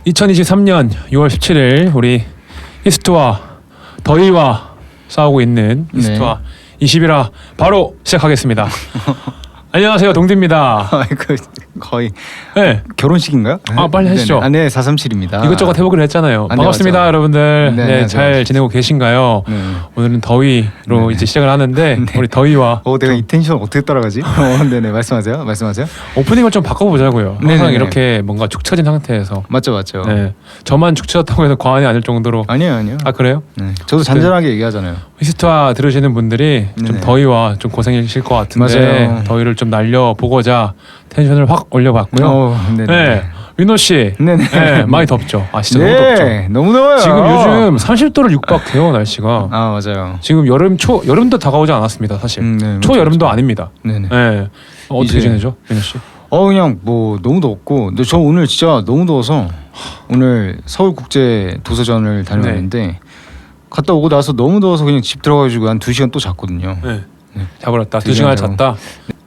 2023년 6월 17일 우리 이스트와 더위와 싸우고 있는 이스트와 21화 바로 시작하겠습니다. 안녕하세요, 동디입니다. 그 거의 네. 결혼식인가요? 아, 빨리 하시죠. 네, 437입니다. 이것저것 해보기로 했잖아요. 반갑습니다, 맞아. 여러분들. 네, 잘 지내고 계신가요? 네. 오늘은 더위로 이제 시작을 하는데 우리 더위와 내가 이 텐션 어떻게 따라가지? 네네, 말씀하세요. 오프닝을 좀 바꿔보자고요. 항상 네네네. 이렇게 뭔가 축 처진 상태에서. 맞죠. 네. 저만 축 처졌다고 해서 과언이 아닐 정도로. 아니에요. 아, 그래요? 네. 저도 잔잔하게 얘기하잖아요. 이스트와 들으시는 분들이 좀 네네. 더위와 좀 고생이실 것 같은데 맞아요. 더위를 좀 날려보고자 텐션을 확 올려봤고요. 네네. 네, 민호 씨, 네네. 네, 많이 덥죠. 아, 진짜 너무 덥죠. 너무 더워요. 지금 요즘 30도를 육박해요, 날씨가. 아, 맞아요. 지금 여름도 다가오지 않았습니다, 사실. 네, 초여름도 아닙니다. 네네. 네. 어떻게 이제- 지내죠, 민호 씨? 그냥 뭐 너무 덥고, 근데 저 오늘 진짜 너무 더워서 오늘 서울국제도서전을 다녀왔는데 갔다 오고 나서 너무 더워서 그냥 집 들어가가지고 한 2시간 또 잤거든요. 네. 네. 자버렸다. 두 2시간을 시간 자고. 잤다.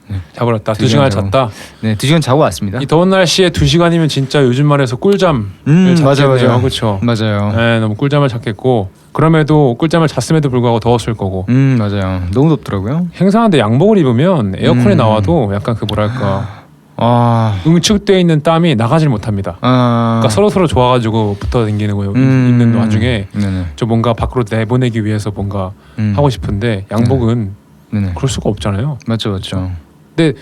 네. 자버렸다. 두 2시간을 시간 자고. 잤다. 네, 2시간 자고 왔습니다. 이 더운 날씨에 2시간이면 진짜 요즘 말해서 꿀잠을 맞아. 그렇죠. 맞아요. 네, 너무 꿀잠을 잤겠고 그럼에도 꿀잠을 잤음에도 불구하고 더웠을 거고 맞아요. 너무 덥더라고요. 행사하는데 양복을 입으면 에어컨이 나와도 약간 그 뭐랄까 응축되어 있는 땀이 나가질 못합니다. 그러니까 서로 좋아가지고 붙어 다니는 거예요. 입는 와중에 네네. 좀 뭔가 밖으로 내보내기 위해서 뭔가 음. 하고 싶은데 양복은 네네. 그럴 수가 없잖아요. 맞죠. 근데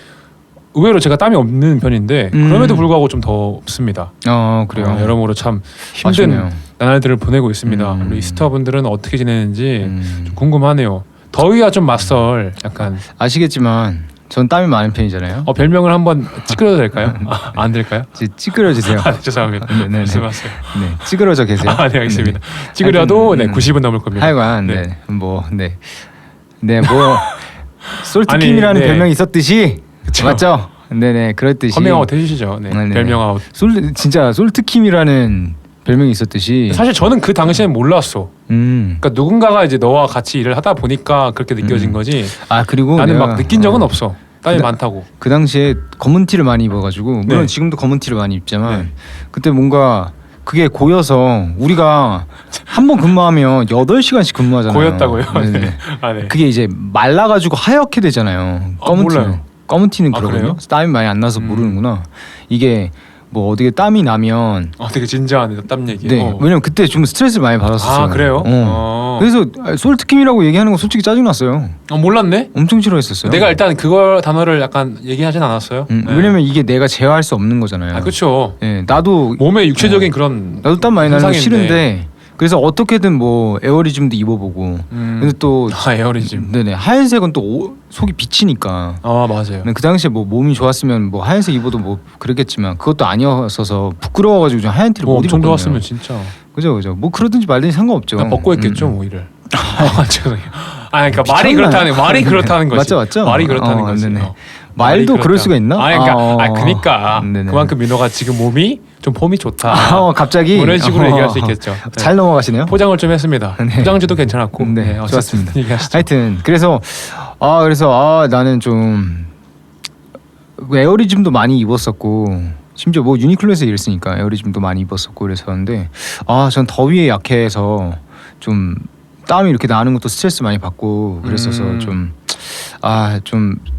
의외로 제가 땀이 없는 편인데 그럼에도 불구하고 좀 덥습니다. 그래요. 여러모로 참 힘든 아쉽네요. 나날들을 보내고 있습니다. 우리 스타 분들은 어떻게 지내는지 좀 궁금하네요. 더위와 좀 맞설 약간 아시겠지만 전 땀이 많은 편이잖아요. 별명을 한번 찌그러도 될까요? 안 될까요? 찌그러지세요. 죄송합니다. 네네네. 말씀하세요. 네, 찌그러져 계세요. 네, 알겠습니다. 찌그려도 하여튼, 90은 넘을 겁니다. 하여간 네. 솔트킴이라는 아니, 네. 별명이 있었듯이 그쵸. 맞죠? 네네, 그랬듯이 커밍아웃 해주시죠. 네, 네네. 별명 아웃. 진짜 솔트킴이라는 별명이 있었듯이. 사실 저는 그 당시엔 몰랐어. 그러니까 누군가가 이제 너와 같이 일을 하다 보니까 그렇게 느껴진 거지. 그리고 나는 내가, 막 느낀 적은 없어. 땀이 많다고. 그 당시에 검은 티를 많이 입어가지고 물론 네. 지금도 검은 티를 많이 입지만 네. 그때 뭔가 그게 고여서 우리가 한 번 근무하면 8시간씩 근무하잖아요. 고였다고요? 네네. 네. 네. 그게 이제 말라가지고 하얗게 되잖아요. 검은 몰라요. 티는. 검은 티는 아, 그러거든요. 그래요? 땀이 많이 안 나서 모르는구나. 이게 뭐 어떻게 땀이 나면 되게 진지하네, 땀 얘기. 네, 왜냐면 그때 좀 스트레스를 많이 받았었어요. 아, 그래요? 그래서 솔트킴이라고 얘기하는 거 솔직히 짜증났어요. 몰랐네. 엄청 싫어했었어요. 내가 일단 그걸 단어를 약간 얘기하진 않았어요. 네. 왜냐면 이게 내가 제어할 수 없는 거잖아요. 그렇죠. 네, 나도 몸에 육체적인 그런 나도 땀 많이 나는 거 현상인데. 싫은데 그래서 어떻게든 뭐 에어리즘도 입어보고 근데 또 에어리즘. 네네 하얀색은 또 속이 비치니까 맞아요. 그 당시에 뭐 몸이 좋았으면 뭐 하얀색 입어도 뭐 그랬겠지만 그것도 아니었어서 부끄러워가지고 좀 하얀 티를 못 엄청 입었거든요. 좋았으면 진짜 그죠. 뭐 그러든지 말든지 상관없죠. 벗고 했겠죠, 뭐 이를. 죄송해요. 그러니까 말이 미쳤나요? 그렇다는 거지. 맞죠. 말이 그렇다는 거지. 네네. 말이 말도 그럴 그렇다. 수가 있나? 그러니까 네네. 그만큼 민호가 지금 몸이 좀 폼이 좋다. 갑자기 이런 식으로 얘기할 수 있겠죠. 네. 잘 넘어가시네요. 포장을 좀 했습니다. 네. 포장지도 괜찮았고. 네, 어쨌든 좋았습니다. 얘기하시죠. 하여튼 그래서 나는 좀 에어리즘도 많이 입었었고 심지어 뭐 유니클로에서 일했으니까 에어리즘도 많이 입었었고 그랬었는데 전 더위에 약해서 좀 땀이 이렇게 나는 것도 스트레스 많이 받고 그랬어서 좀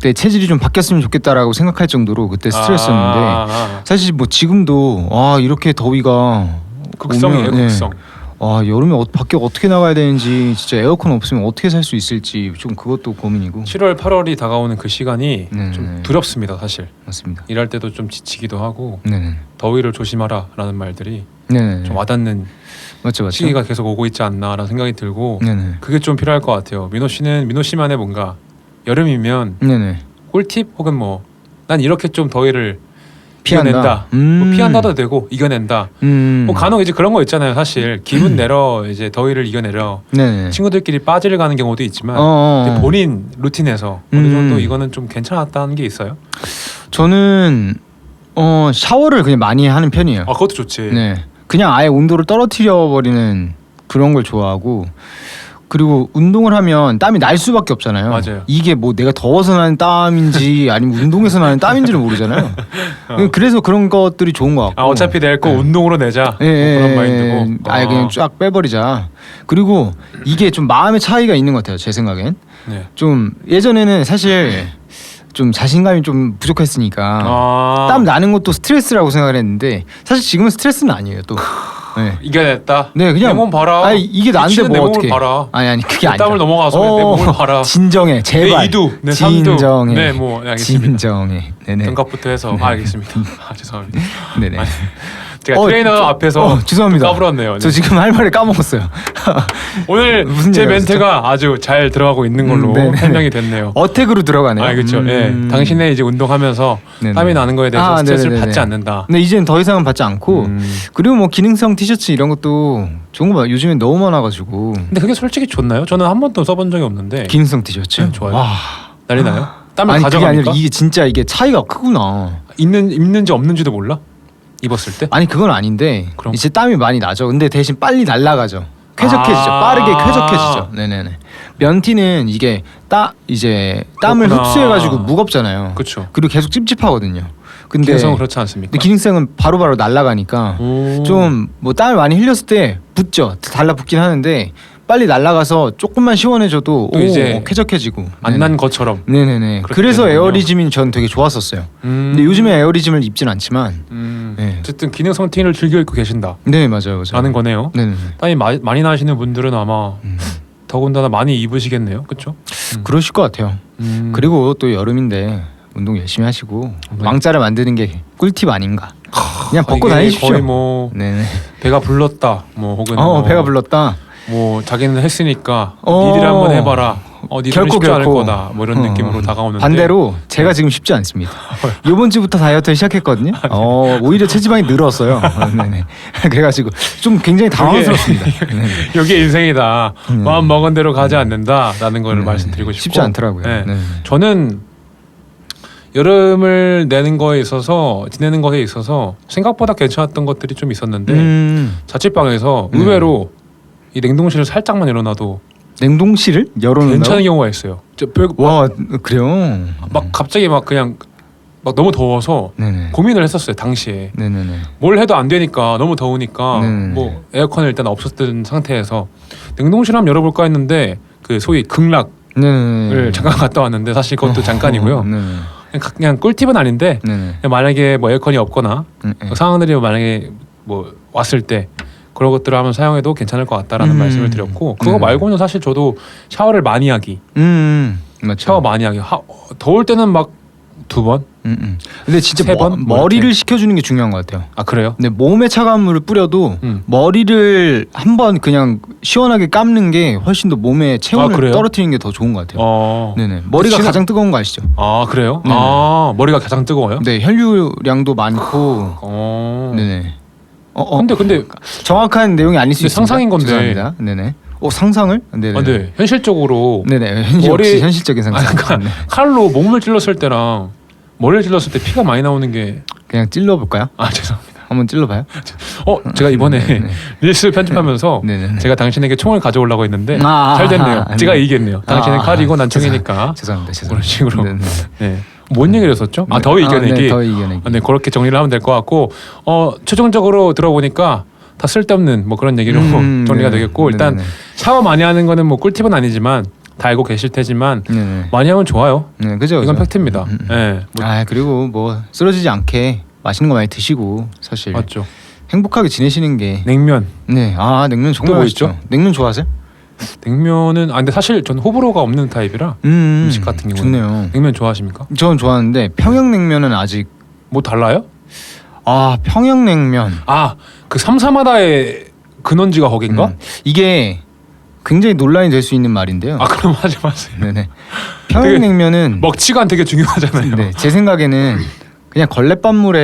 내 체질이 좀 바뀌었으면 좋겠다라고 생각할 정도로 그때 스트레스였는데 사실 뭐 지금도 이렇게 더위가 극성이에요, 오면, 극성. 여름에 밖에 어떻게 나가야 되는지 진짜 에어컨 없으면 어떻게 살 수 있을지 좀 그것도 고민이고 7월, 8월이 다가오는 그 시간이 네네. 좀 두렵습니다, 사실. 맞습니다. 일할 때도 좀 지치기도 하고 네네. 더위를 조심하라라는 말들이 네네. 좀 와닿는 맞죠. 시기가 계속 오고 있지 않나라는 생각이 들고 네네. 그게 좀 필요할 것 같아요. 민호 씨만의 뭔가 여름이면 네네. 꿀팁 혹은 뭐 난 이렇게 좀 더위를 피한다. 이겨낸다. 뭐 피한다도 되고 이겨낸다. 뭐 간혹 이제 그런 거 있잖아요. 사실 기분 내러 이제 더위를 이겨내려 네네. 친구들끼리 빠지를 가는 경우도 있지만 근데 본인 루틴에서 어느 정도 이거는 좀 괜찮았다는 게 있어요. 저는 샤워를 그냥 많이 하는 편이에요. 그것도 좋지. 네. 그냥 아예 온도를 떨어뜨려 버리는 그런 걸 좋아하고 그리고 운동을 하면 땀이 날 수밖에 없잖아요. 맞아요. 이게 뭐 내가 더워서 나는 땀인지 아니면 운동해서 나는 땀인지를 모르잖아요. 그래서 그런 것들이 좋은 것 같고. 아 어차피 낼 거 운동으로 내자. 예, 그런 마인드고. 아예 그냥 쫙 빼버리자. 그리고 이게 좀 마음의 차이가 있는 것 같아요. 제 생각엔. 네. 좀 예전에는 사실 좀 자신감이 좀 부족했으니까 땀 나는 것도 스트레스라고 생각을 했는데 사실 지금은 스트레스는 아니에요. 또. 네. 이겨냈다. 네, 그냥 내 몸 봐라. 아니 이게 나한테 내 뭐 몸을 어떻게? 봐라. 아니 그게 아니라. 땀을 넘어가서 내 몸을 봐라. 진정해, 제발. 내 이두, 내 삼두. 진정해. 네, 뭐 알겠습니다. 진정해. 네네. 등갑부터 해서 알겠습니다. 죄송합니다. 네네. 제가 트레이너 앞에서 죄송합니다. 까불었네요. 네. 저 지금 할 말을 까먹었어요. 오늘 무슨 제 얘기가 멘트가 아주 잘 들어가고 있는 걸로 네네. 판명이 됐네요. 어택으로 들어가네요. 아 그렇죠. 예, 당신의 이제 운동하면서 네네. 땀이 나는 거에 대해서 스트레스를 네네네. 받지 않는다. 근데 이제는 더 이상은 받지 않고 그리고 뭐 기능성 티셔츠 이런 것도 좋은 거 요즘엔 너무 많아가지고. 근데 그게 솔직히 좋나요? 저는 한 번도 써본 적이 없는데. 기능성 티셔츠? 네, 좋아요. 와. 난리 나요? 땀을 아니 그게 가져갑니까? 아니라 이게 진짜 이게 차이가 크구나. 입는지 없는지도 몰라? 입었을 때? 아니 그건 아닌데 그럼? 이제 땀이 많이 나죠. 근데 대신 빨리 날아가죠. 쾌적해지죠. 빠르게 쾌적해지죠. 네네네. 면티는 이게 이제 땀을 그렇구나. 흡수해가지고 무겁잖아요. 그렇죠. 그리고 계속 찝찝하거든요. 근데 기능성은 그렇지 않습니까? 근데 기능성은 바로바로 날아가니까 좀 뭐 땀을 많이 흘렸을 때 붙죠. 달라붙긴 하는데 빨리 날아가서 조금만 시원해져도 또 이제 쾌적해지고 안 난 것처럼. 네네네. 그렇게 그래서 되는군요. 에어리즘이 전 되게 좋았었어요. 근데 요즘에 에어리즘을 입진 않지만 네. 어쨌든 기능성 티를 즐겨 입고 계신다. 네 맞아요. 라는 거네요. 네네. 땀이 많이 나시는 분들은 아마 더군다나 많이 입으시겠네요. 그렇죠? 그러실 것 같아요. 그리고 또 여름인데 운동 열심히 하시고 왕자를 만드는 게 꿀팁 아닌가. 그냥 벗고 이게 다니십시오. 거의 뭐 네네. 배가 불렀다. 뭐 혹은 뭐 배가 불렀다. 뭐 자기는 했으니까 어. 니들 한번 해봐라. 니들은 결코, 쉽지 않을 결코. 거다. 뭐 이런 느낌으로 다가오는데 반대로 제가 지금 쉽지 않습니다. 이번 주부터 다이어트를 시작했거든요. 오히려 체지방이 늘었어요. 네네. 그래가지고 좀 굉장히 당황스럽습니다. 네네. 여기 인생이다. 마음 먹은 대로 가지 않는다라는 걸 네네. 말씀드리고 싶고 쉽지 않더라고요. 네. 네네. 저는 여름을 지내는 거에 있어서 생각보다 괜찮았던 것들이 좀 있었는데 자취방에서 의외로 이 냉동실을 살짝만 열어놔도 냉동실을 열어놓는다고? 괜찮은 경우가 있어요. 와 그래요? 막 갑자기 막 그냥 막 너무 더워서 네네. 고민을 했었어요 당시에. 네네네. 뭘 해도 안 되니까 너무 더우니까 네네. 뭐 에어컨을 일단 없었던 상태에서 냉동실 한번 열어볼까 했는데 그 소위 극락을 네네. 잠깐 갔다 왔는데 사실 그것도 잠깐이고요. 네네. 그냥 꿀팁은 아닌데 네네. 그냥 만약에 뭐 에어컨이 없거나 네. 상황들이 만약에 뭐 왔을 때 그런 것들을 한번 사용해도 괜찮을 것 같다라는 말씀을 드렸고 그거 말고는 사실 저도 샤워를 많이 하기 맞죠. 샤워 많이 하기 더울 때는 막 2번 근데 진짜 세 번? 뭐 머리를 이렇게. 식혀주는 게 중요한 것 같아요. 아 그래요? 근데 몸에 차가운 물을 뿌려도 머리를 한번 그냥 시원하게 감는 게 훨씬 더 몸에 체온을 그래요? 떨어뜨리는 게 더 좋은 것 같아요. 네네. 머리가 지금- 가장 뜨거운 거 아시죠? 아 그래요? 네네. 머리가 가장 뜨거워요? 네, 혈류량도 많고. 네네. 근데 정확한 내용이 아닐 수 근데 있습니다. 상상인 건데. 죄송합니다. 네네. 상상을? 네네. 네. 현실적으로 네네. 역시 현실적인 상상. 그러니까 네. 칼로 몸을 찔렀을 때랑 머리를 찔렀을 때 피가 많이 나오는 게 그냥 찔러볼까요? 죄송합니다. 한번 찔러봐요. 제가 이번에 네네. 릴스 편집하면서 네네. 제가 당신에게 총을 가져오려고 했는데 잘 됐네요. 제가 네. 이기겠네요. 당신은 칼이고 난 총이니까. 죄송합니다. 그런 식으로. 네네. 네. 뭔 얘기를 했었죠? 더위 이겨내기. 네, 더위 이겨내기. 네, 그렇게 정리를 하면 될 것 같고 최종적으로 들어보니까 다 쓸데없는 뭐 그런 얘기로 정리가 되겠고 일단 네네. 샤워 많이 하는 거는 뭐 꿀팁은 아니지만 다 알고 계실 테지만 네네. 많이 하면 좋아요. 네, 그죠. 이건 팩트입니다. 네, 그리고 뭐 쓰러지지 않게 맛있는 거 많이 드시고 사실 맞죠. 행복하게 지내시는 게 냉면. 네, 냉면 정말 또 뭐 맛있죠. 있죠? 냉면 좋아하세요? 냉면은 근데 사실 전 호불호가 없는 타입이라 음식 같은 경우는 좋네요. 냉면 좋아하십니까? 저는 좋아하는데 평양냉면은 아직 뭐 달라요? 평양냉면 그 삼사마다의 근원지가 거긴가? 이게 굉장히 논란이 될 수 있는 말인데요. 그럼 하지 마세요. 네네. 평양냉면은 먹치관 되게 중요하잖아요. 네, 제 생각에는 그냥 걸레밥물에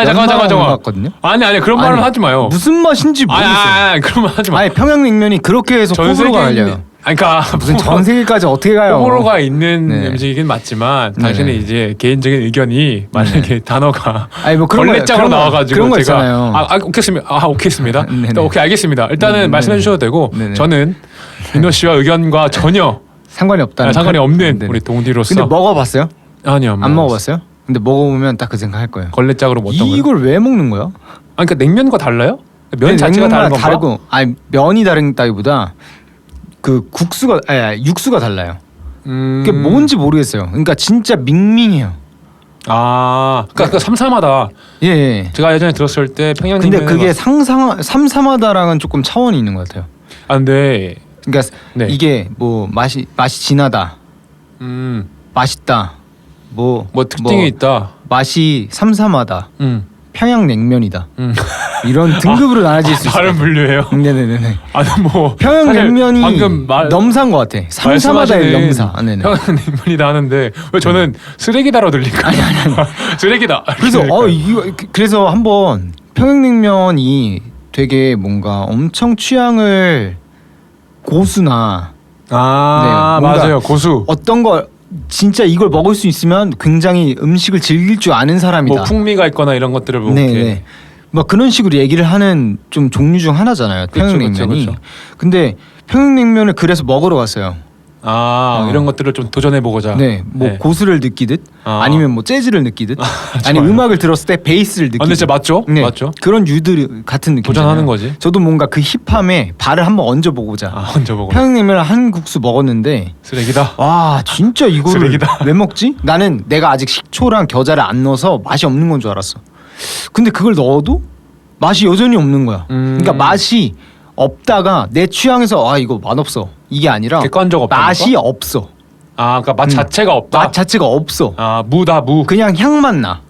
잠깐만. 같거든요. 아니 그런 말은 하지 마요. 무슨 맛인지 모르겠어요. 그런 말 하지 마. 아니 평양냉면이 그렇게 해서 전 호불호가 세계에 갈려요. 그러니까 무슨 전 세계까지 어떻게 가요? 호불호가 있는 네. 음식이긴 맞지만 네. 당신의 이제 개인적인 의견이 만약에 단어가 뭐 걸레장으로 나와가지고 그런 거 제가 있잖아요. 오케이습니다. 오케이습니다. 네네. 오케이 알겠습니다. 일단은 네네. 말씀해 주셔도 되고 네네. 저는 민호 씨와 의견과 전혀 상관이 없다는. 상관이 없는 네네. 우리 동디로서. 근데 먹어봤어요? 아니요, 안 먹어봤어요? 근데 먹어보면 딱 그 생각할 거예요. 걸레짝으로 뭐 어떤 거요? 이걸 왜 먹는 거야? 아, 그러니까 냉면과 달라요? 면 자체가 다른 건가? 다르고, 아니 면이 다르다기보다 그 국수가, 아니 육수가 달라요. 그게 뭔지 모르겠어요. 그러니까 진짜 밍밍해요. 아, 그러니까 삼삼하다. 예. 예. 제가 예전에 들었을 때 평양냉면. 근데 그게 삼삼하다랑은 조금 차원이 있는 것 같아요. 아, 근데 그러니까 네. 이게 뭐 맛이 진하다, 맛있다, 뭐 특징이 있다. 맛이 삼삼하다, 평양냉면이다. 이런 등급으로 나눠질 수 있어요. 다른 분류예요. 네네네. 아니 뭐 평양냉면이 방금 넘사인 것 같아. 삼삼하다의 넘사. 네네. 평양냉면이다 하는데 왜 저는 쓰레기다로 들릴까? 아니. 쓰레기다. 그래서 그래서 한번 평양냉면이 되게 뭔가 엄청 취향을 고수나 네, 맞아요. 고수. 어떤 걸 진짜 이걸 먹을 수 있으면 굉장히 음식을 즐길 줄 아는 사람이다. 뭐 풍미가 있거나 이런 것들을 뭐 네네. 이렇게. 막 그런 식으로 얘기를 하는 좀 종류 중 하나잖아요. 평양냉면이. 그쵸. 근데 평양냉면을 그래서 먹으러 갔어요. 이런 것들을 좀 도전해 보고자. 네, 뭐 고수를 느끼듯 아니면 뭐 재즈를 느끼듯 아니 좋아요. 음악을 들었을 때 베이스를 느끼듯. 근데 진짜 맞죠? 네, 맞죠? 그런 유들 같은 느낌. 도전하는 거지. 저도 뭔가 그 힙함에 발을 한번 얹어 보고자. 얹어 보고. 평양냉면을 한 국수 먹었는데 쓰레기다. 와 진짜 이거를 쓰레기다. 왜 먹지? 나는 내가 아직 식초랑 겨자를 안 넣어서 맛이 없는 건 줄 알았어. 근데 그걸 넣어도 맛이 여전히 없는 거야. 그러니까 맛이 없다가 내 취향에서 이거 맛없어 이게 아니라 객관적 없다니까? 맛이 없어. 그러니까 맛 자체가 없다. 맛 자체가 없어. 무다 무. 그냥 향만 나.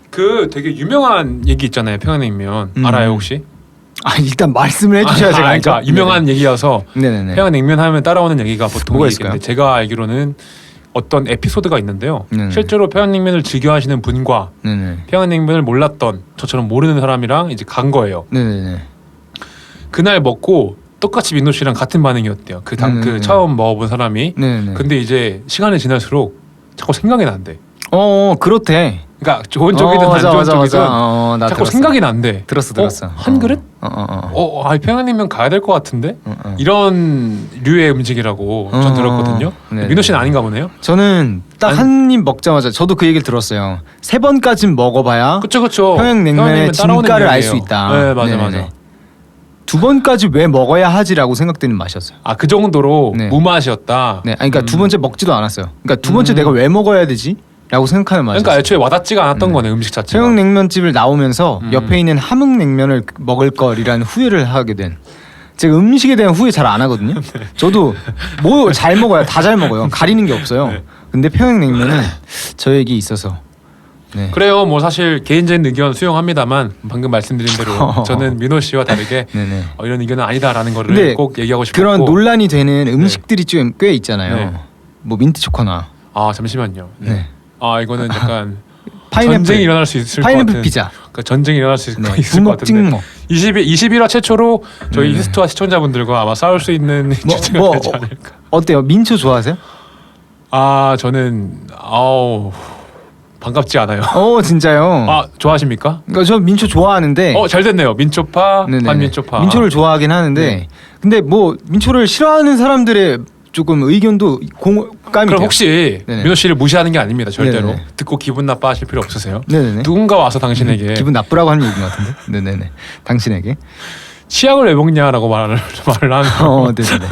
그 되게 유명한 얘기 있잖아요. 평양냉면 알아요 혹시? 일단 말씀을 해주셔야 제가 알죠. 그러니까 유명한 얘기여서 네네네. 평양냉면 하면 따라오는 얘기가 보통 뭐가 이 있을까요? 얘기인데 제가 알기로는 어떤 에피소드가 있는데요. 네네. 실제로 평양냉면을 즐겨하시는 분과 네네. 평양냉면을 몰랐던 저처럼 모르는 사람이랑 이제 간 거예요. 네네네. 그날 먹고 똑같이 민호 씨랑 같은 반응이었대요. 그 처음 먹어본 사람이. 네네. 근데 이제 시간이 지날수록 자꾸 생각이 난대. 그렇대. 그러니까 좋은 쪽이든 안 좋은 쪽이든 나 자꾸 들었어. 생각이 난대. 들었어. 한 그릇? 평양냉면 가야 될 것 같은데? 이런 류의 음식이라고 전 들었거든요. 네네. 민호 씨는 아닌가 보네요. 저는 딱 한 입 먹자마자 저도 그 얘기를 들었어요. 3번까진 먹어봐야 그쵸. 평양냉면의 따라오는 진가를 알 얘기예요. 수 있다. 네, 맞아. 네네네. 2번까지 왜 먹어야 하지라고 생각되는 맛이었어요. 그 정도로 네. 무맛이었다. 네, 그러니까 두 번째 먹지도 않았어요. 그러니까 두 번째 내가 왜 먹어야 되지? 라고 생각하는 맛이었어요. 그러니까 애초에 와닿지가 않았던 거네 음식 자체가. 평양냉면집을 나오면서 옆에 있는 함흥냉면을 먹을 거리라는 후회를 하게 된. 제가 음식에 대한 후회 잘 안 하거든요. 저도 뭐 잘 먹어요. 다 잘 먹어요. 가리는 게 없어요. 근데 평양냉면은 저에게 있어서 네. 그래요. 뭐 사실 개인적인 의견 수용합니다만 방금 말씀드린 대로 저는 민호 씨와 다르게 네네. 이런 의견은 아니다라는 근데 거를 꼭 얘기하고 싶었고. 그런 논란이 되는 음식들이 좀 꽤 있잖아요. 네. 뭐 민트 초코나 잠시만요. 네. 이거는 약간 파인애플, 전쟁이 일어날 수 있을 것 파인애플 같은. 피자. 그러니까 전쟁이 일어날 수 있을 네. 것 부먹 같은데. 찍먹. 21화 최초로 저희 히스토와 시청자분들과 아마 싸울 수 있는 주제가 되지 않을까. 어때요? 민초 좋아하세요? 저는 반갑지 않아요. 진짜요? 좋아하십니까? 그러니까 저 민초 좋아하는데. 잘 됐네요. 민초파, 네네네. 반민초파. 민초를 좋아하긴 하는데, 네. 근데 뭐 민초를 싫어하는 사람들의 조금 의견도 공감이 그럼 돼요. 혹시 네네. 민호 씨를 무시하는 게 아닙니다. 절대로. 네네네. 듣고 기분 나빠하실 필요 없으세요. 네네네. 누군가 와서 당신에게 기분 나쁘라고 하는 얘기인 것 같은데. 네네네. 당신에게. 치약을 왜 먹냐라고 말을 하는. 네네네.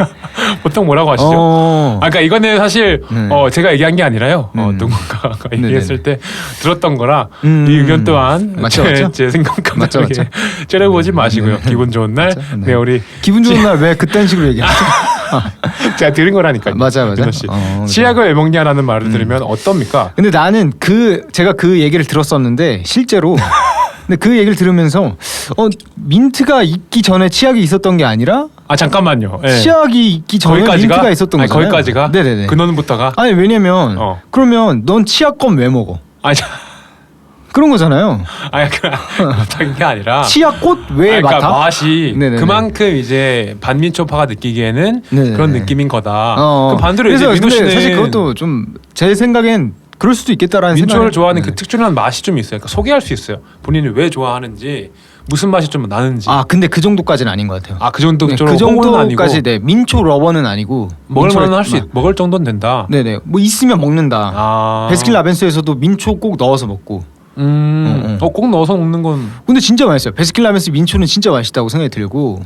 보통 뭐라고 하시죠? 그러니까 이거는 사실 제가 얘기한 게 아니라요. 누군가가 얘기했을 때 들었던 거라 이 의견 또한 맞죠. 제 생각과 맞죠. 다르게 째려보지 마시고요. 기분 좋은 날, 네. 우리 기분 좋은 날 왜 그딴 식으로 얘기하죠? 제가 들은 거라니까요. 맞아. 민호 씨. 치약을 왜 먹냐라는 말을 들으면 어떻습니까? 근데 나는 제가 그 얘기를 들었었는데 실제로 근데 그 얘기를 들으면서 민트가 있기 전에 치약이 있었던 게 아니라 잠깐만요. 네. 치약이 있기 전에 민트가 있었던 거잖아요. 거기까지가? 네네네. 근원부터가? 아니 왜냐면 그러면 넌 치약껌 왜 먹어? 그런 거잖아요. 그런 게 아니라 치약꽃 왜 맡아? 그러니까 맛이 네네네. 그만큼 이제 반민초파가 느끼기에는 네네네. 그런 느낌인 거다. 그럼 반대로 이제 그래서 민호 근데 씨는 사실 그것도 좀 제 생각엔 그럴 수도 있겠다라는 민초를 생각이. 좋아하는 네. 그 특출난 맛이 좀 있어요. 그러니까 소개할 수 있어요. 본인이 왜 좋아하는지 무슨 맛이 좀 나는지. 아 근데 그 정도까지는 아닌 것 같아요. 그 정도 네, 그 아니고 정도까지 네 민초 러버는 아니고 먹을 민초를- 만은 할수 먹을 정도는 된다. 네네 뭐 있으면 먹는다. 베스킨라빈스에서도 민초 꼭 넣어서 먹고. 꼭 넣어서 먹는 건. 근데 진짜 맛있어요. 베스킨라빈스 민초는 진짜 맛있다고 생각이 들고.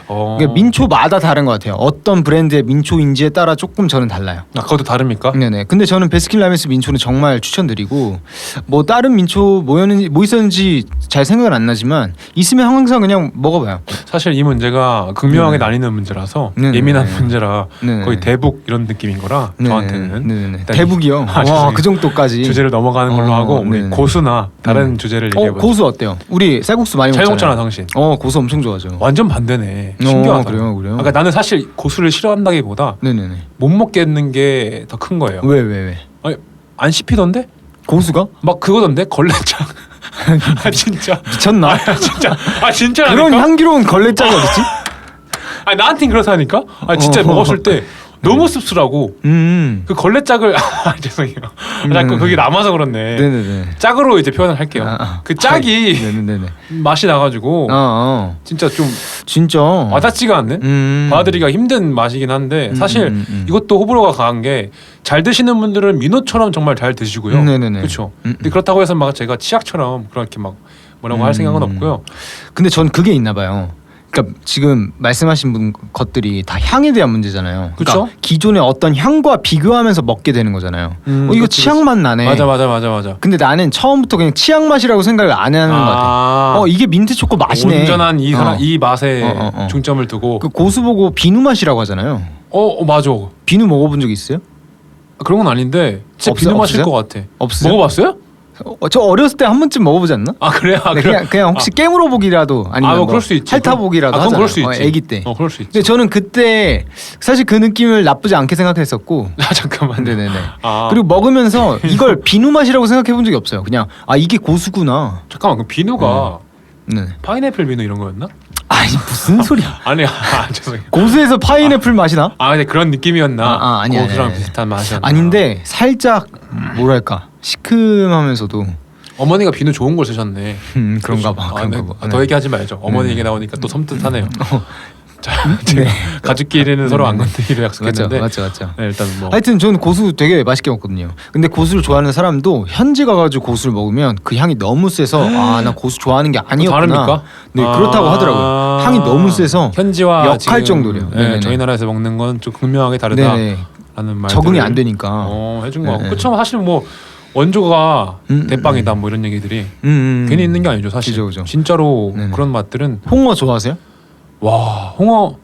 그러니까 민초마다 다른 것 같아요. 어떤 브랜드의 민초인지에 따라 조금 저는 달라요. 그것도 다릅니까? 네네. 근데 저는 베스킨라빈스 민초는 정말 추천드리고 뭐 다른 민초 뭐 있었는지 잘 생각은 안 나지만 있으면 항상 그냥 먹어봐요. 사실 이 문제가 극명하게 네네. 나뉘는 문제라서 네네. 예민한 문제라 네네. 거의 대북 이런 느낌인 거라 저한테는 네네. 일단 대북이요. 와 죄송해요. 그 정도까지. 주제를 넘어가는 걸로 하고 우리 네네. 고수나 다른 주제를 얘기해보자. 고수 어때요? 우리 쌀국수 많이 잘 먹잖아요. 먹잖아 당신. 고수 엄청 좋아하죠. 완전 반대네. 신기하다. 그래요. 그러니까 나는 사실 고수를 싫어한다기보다 네네네. 못 먹겠는 게 더 큰 거예요. 왜? 아니, 안 씹히던데? 고수가? 막 그거던데 걸레장. 진짜 미쳤나? 진짜 그런 향기로운 걸레짝이 어딨지? 나한텐 그렇다니까. 진짜 먹었을 때 너무 씁쓸하고 그 걸레짝을 죄송해요. 자꾸 그게 남아서 그렇네. 네네네. 짝으로 이제 표현을 할게요. 그 짝이 네네네. 맛이 나가지고 진짜 좀 진짜 와닿지가 않는 받아들이기가 힘든 맛이긴 한데 사실 이것도 호불호가 강한 게 잘 드시는 분들은 민호처럼 정말 잘 드시고요. 네네네. 그렇죠. 근데 그렇다고 해서 막 제가 치약처럼 그렇게 막 뭐라고 할 생각은 없고요. 근데 전 그게 있나 봐요. 그러니까 지금 말씀하신 것들이 다 향에 대한 문제잖아요. 그쵸? 그러니까 기존의 어떤 향과 비교하면서 먹게 되는 거잖아요. 이거 그치, 치약 맛 나네. 맞아. 근데 나는 처음부터 그냥 치약 맛이라고 생각을 안 하는 것 같아. 이게 민트 초코 맛이네. 온전한 이 맛에 중점을 두고. 그 고수 보고 비누 맛이라고 하잖아요. 맞아. 비누 먹어본 적 있어요? 그런 건 아닌데 진짜 비누 마실 것 같아. 없어요? 먹어봤어요? 저 어렸을 때 한 번쯤 먹어보지 않나? 그래요? 네, 그냥 혹시 깨물어 보기라도 아니면 뭐 그럴 수 있지. 핥아 보기라도 그건 하잖아요. 그럴 수 있지. 아기 때. 그럴 수 있지. 근데 저는 그때 사실 그 느낌을 나쁘지 않게 생각했었고. 잠깐만. 네네네. 그리고 먹으면서 이걸 비누 맛이라고 생각해 본 적이 없어요. 그냥 이게 고수구나. 잠깐만, 그 비누가 네. 파인애플 비누 이런 거였나? 아니 무슨 소리야? 아니, 죄송해요. 고수에서 파인애플 맛이 나? 근데 그런 느낌이었나? 아니야. 고수랑 비슷한 맛이었나? 아닌데 살짝 뭐랄까 시큼하면서 어머니가 비누 좋은 걸 쓰셨네. 그런가 봐. 더 얘기하지 말죠. 어머니 얘기 나오니까 또 섬뜩하네요. 자, 제가 가족끼리는 서로 안 건드리기로 약속했는데. 맞죠. 네, 일단 뭐. 하여튼 저는 고수 되게 맛있게 먹거든요. 근데 고수를 좋아하는 사람도 현지 가가지고 고수를 먹으면 그 향이 너무 세서 나 고수 좋아하는 게 아니었구나. 다릅니까? 네 그렇다고 하더라고요. 향이 너무 세서 현지와 역할 정도래요. 네, 저희 나라에서 먹는 건 좀 극명하게 다르다라는 말. 적응이 안 되니까. 해준 거 같고. 그렇죠. 사실 뭐 원조가 대빵이다 뭐 이런 얘기들이 괜히 있는 게 아니죠 사실. 그죠. 진짜로 그런 맛들은. 홍어 좋아하세요? 와 홍어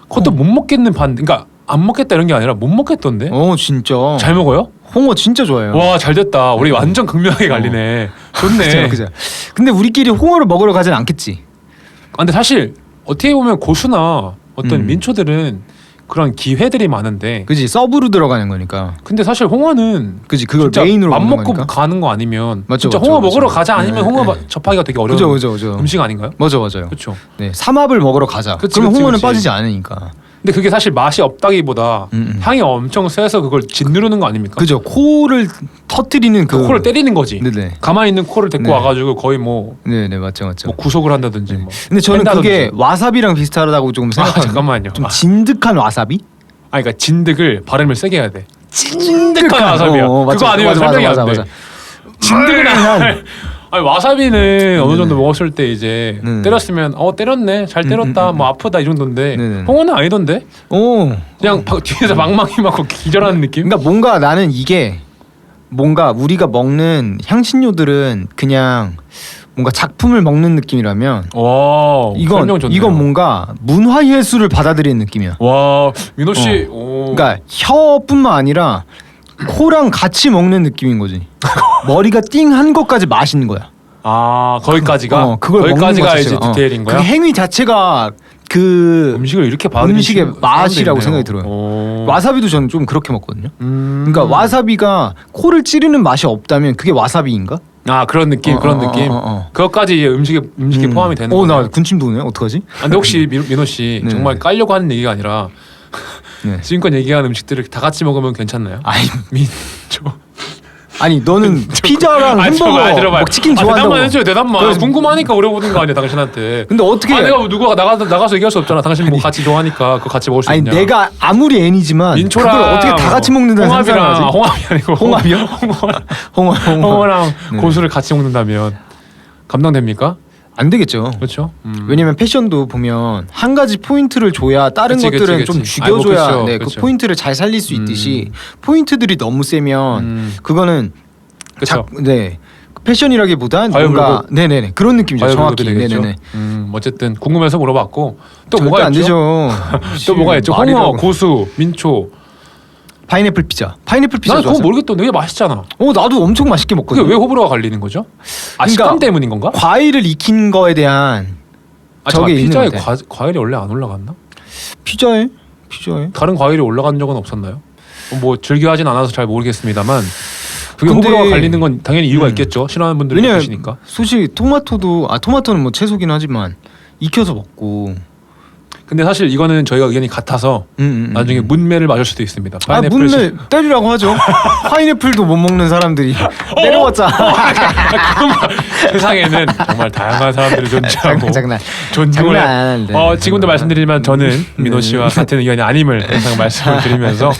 그것도 못 먹겠는 그러니까 안 먹겠다 이런 게 아니라 못 먹겠던데. 진짜. 잘 먹어요? 홍어 진짜 좋아해요. 와 잘됐다. 우리 완전 극명하게 갈리네. 좋네. 그죠. 근데 우리끼리 홍어를 먹으러 가진 않겠지. 근데 사실 어떻게 보면 고수나 어떤 민초들은 그런 기회들이 많은데. 그지 서브로 들어가는 거니까. 근데 사실 홍어는 그지 그걸 메인으로 맘 먹는 먹고 거니까? 가는 거 아니면 맞죠, 진짜 맞죠, 홍어 맞죠. 먹으러 가자 아니면 홍어 접하기가 되게 어려운 그죠. 음식 아닌가요? 맞아요. 그렇죠. 네 삼합을 먹으러 가자. 그럼 홍어는 빠지지 않으니까. 근데 그게 사실 맛이 없다기보다 향이 엄청 세서 그걸 짓누르는 거 아닙니까? 그죠. 코를 터트리는 그 코를 때리는 거지. 네네. 가만히 있는 코를 데리고 와가지고 거의 뭐, 네네 맞죠. 뭐 구속을 한다든지. 뭐 근데 저는 뺀다든지. 그게 와사비랑 비슷하다고 조금 생각해요. 잠깐만요. 좀 진득한 와사비? 그러니까 진득을 발음을 세게 해야 돼. 진득한 와사비야. 그거 아니면 설명이 안 돼. 진득은 와사비는 어느 정도 먹었을 때 이제 때렸으면 때렸네 잘 때렸다 뭐 아프다 이 정도인데 홍어는 아니던데. 그냥 뒤에서 망망이 맞고 기절하는 느낌. 그러니까 뭔가 나는 이게 뭔가 우리가 먹는 향신료들은 그냥 뭔가 작품을 먹는 느낌이라면 이건 뭔가 문화예술을 받아들이는 느낌이야. 와 민호 씨. 그러니까 혀뿐만 아니라 코랑 같이 먹는 느낌인 거지. 머리가 띵한 것까지 맛있는 거야. 거기까지가 거기까지가 이제 디테일인 거야. 그 행위 자체가 그 음식을 이렇게 받는 음식의 맛이라고 생각이 들어요. 와사비도 저는 좀 그렇게 먹거든요. 그러니까 와사비가 코를 찌르는 맛이 없다면 그게 와사비인가? 그런 느낌. 그것까지 이제 음식에 포함이 되는 거예요. 나 군침 도네. 어떡하지? 근데 혹시 민호 씨 정말 깔려고 하는 얘기가 아니라 지금껏 얘기한 음식들을 다 같이 먹으면 괜찮나요? 아이 민초 아니 너는 피자랑 햄버거, 뭐 치킨 좋아한다고. 대답만 해줘요. 대답만. 궁금하니까 물어보는 거 아니야 당신한테. 근데 어떻게? 내가 누가 나가서 얘기할 수 없잖아. 당신 뭐 같이 좋아하니까 그거 같이 먹을 수 있냐. 아니 내가 아무리 애니지만 민초랑 그걸 어떻게 다 같이 먹는다는 상상하지? 홍합이 아니고 홍합이요? 홍어랑 네. 고수를 같이 먹는다면 감당됩니까? 안 되겠죠. 그렇죠. 왜냐면 패션도 보면 한 가지 포인트를 줘야 다른 그치, 것들은 그치, 좀 그치. 죽여줘야 아이고, 그쵸, 네, 그쵸. 그 포인트를 잘 살릴 수 있듯이 포인트들이 너무 세면 그거는 그렇죠. 네 패션이라기보단 뭔가 과유불급. 네네네 그런 느낌이죠. 정확히 되겠죠. 네네네. 어쨌든 궁금해서 물어봤고 또 절대 뭐가 안 있죠? 되죠. 또 뭐가 있죠? 홍어, 말이라고. 고수, 민초. 파인애플 피자. 파인애플 피자 난 그거 좋아하세요? 모르겠던데 왜 맛있잖아. 나도 엄청 맛있게 그게 먹거든. 왜 호불호가 갈리는 거죠? 아 그러니까 식감 때문인 건가? 과일을 익힌 거에 대한 저게 있는 피자에 것 같아. 과일이 원래 안 올라갔나? 피자에 다른 과일이 올라간 적은 없었나요? 뭐 즐겨하진 않아서 잘 모르겠습니다만 그게 근데- 호불호가 갈리는 건 당연히 이유가 있겠죠. 싫어하는 분들이 왜냐면 계시니까. 솔직히 토마토는 뭐 채소긴 하지만 익혀서 먹고 근데 사실 이거는 저희가 의견이 같아서 나중에 문매를 맞을 수도 있습니다. 파인애플 문매 때리라고 하죠. 파인애플도 못 먹는 사람들이 때려봤자. 세상에는 정말 다양한 사람들을 존중하고 장난. 존중을 장난. 네. 지금도 말씀드리지만 저는 민호 씨와 같은 의견이 아님을 항상 말씀을 드리면서